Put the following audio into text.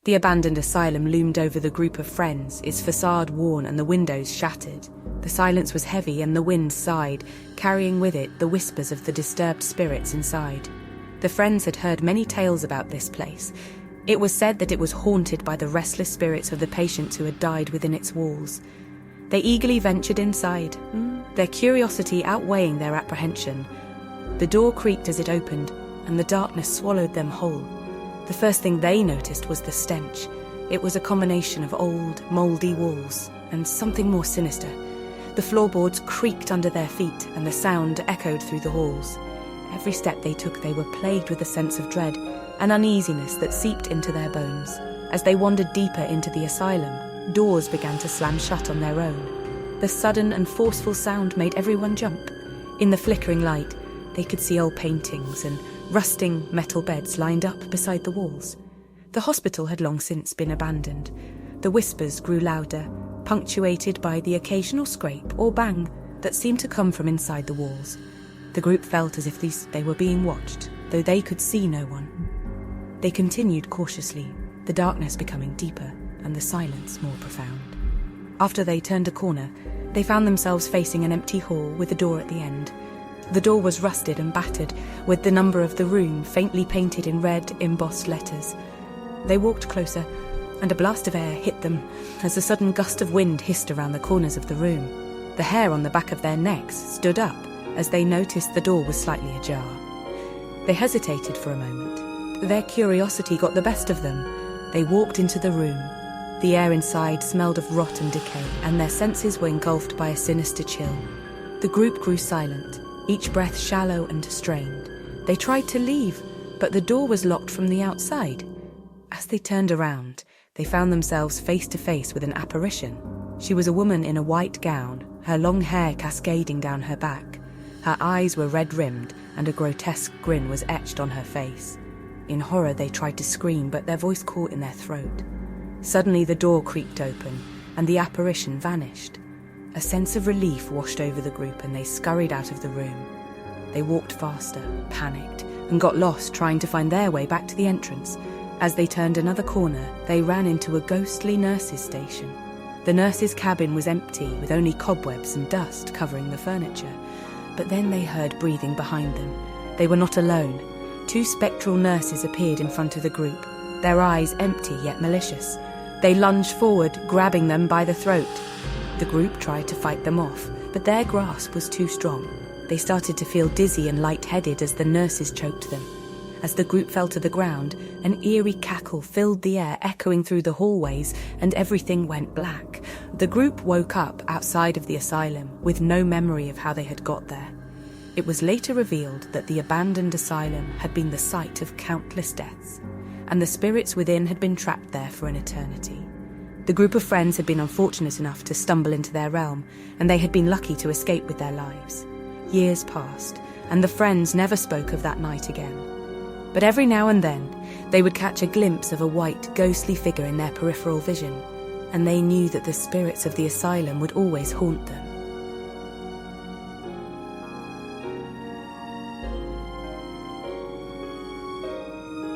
The abandoned asylum loomed over the group of friends, its facade worn and the windows shattered. The silence was heavy and the wind sighed, carrying with it the whispers of the disturbed spirits inside. The friends had heard many tales about this place. It was said that it was haunted by the restless spirits of the patients who had died within its walls. They eagerly ventured inside, their curiosity outweighing their apprehension. The door creaked as it opened, and the darkness swallowed them whole. The first thing they noticed was the stench. It was a combination of old, mouldy walls and something more sinister. The floorboards creaked under their feet, and the sound echoed through the halls. Every step they took, they were plagued with a sense of dread, an uneasiness that seeped into their bones. As they wandered deeper into the asylum, doors began to slam shut on their own. The sudden and forceful sound made everyone jump. In the flickering light, they could see old paintings and rusting metal beds lined up beside the walls. The hospital had long since been abandoned. The whispers grew louder, punctuated by the occasional scrape or bang that seemed to come from inside the walls. The group felt as if they were being watched, though they could see no one. They continued cautiously, the darkness becoming deeper and the silence more profound. After they turned a corner, they found themselves facing an empty hall with a door at the end. The door was rusted and battered, with the number of the room faintly painted in red, embossed letters. They walked closer, and a blast of air hit them as a sudden gust of wind hissed around the corners of the room. The hair on the back of their necks stood up as they noticed the door was slightly ajar. They hesitated for a moment. Their curiosity got the best of them. They walked into the room. The air inside smelled of rot and decay, and their senses were engulfed by a sinister chill. The group grew silent, each breath shallow and strained. They tried to leave, but the door was locked from the outside. As they turned around, they found themselves face to face with an apparition. She was a woman in a white gown, her long hair cascading down her back. Her eyes were red-rimmed, and a grotesque grin was etched on her face. In horror, they tried to scream, but their voice caught in their throat. Suddenly, the door creaked open, and the apparition vanished. A sense of relief washed over the group, and they scurried out of the room. They walked faster, panicked, and got lost trying to find their way back to the entrance. As they turned another corner, they ran into a ghostly nurse's station. The nurse's cabin was empty, with only cobwebs and dust covering the furniture. But then they heard breathing behind them. They were not alone. Two spectral nurses appeared in front of the group, their eyes empty yet malicious. They lunged forward, grabbing them by the throat. The group tried to fight them off, but their grasp was too strong. They started to feel dizzy and lightheaded as the nurses choked them. As the group fell to the ground, an eerie cackle filled the air, echoing through the hallways, and everything went black. The group woke up outside of the asylum, with no memory of how they had got there. It was later revealed that the abandoned asylum had been the site of countless deaths, and the spirits within had been trapped there for an eternity. The group of friends had been unfortunate enough to stumble into their realm, and they had been lucky to escape with their lives. Years passed, and the friends never spoke of that night again. But every now and then, they would catch a glimpse of a white, ghostly figure in their peripheral vision, and they knew that the spirits of the asylum would always haunt them.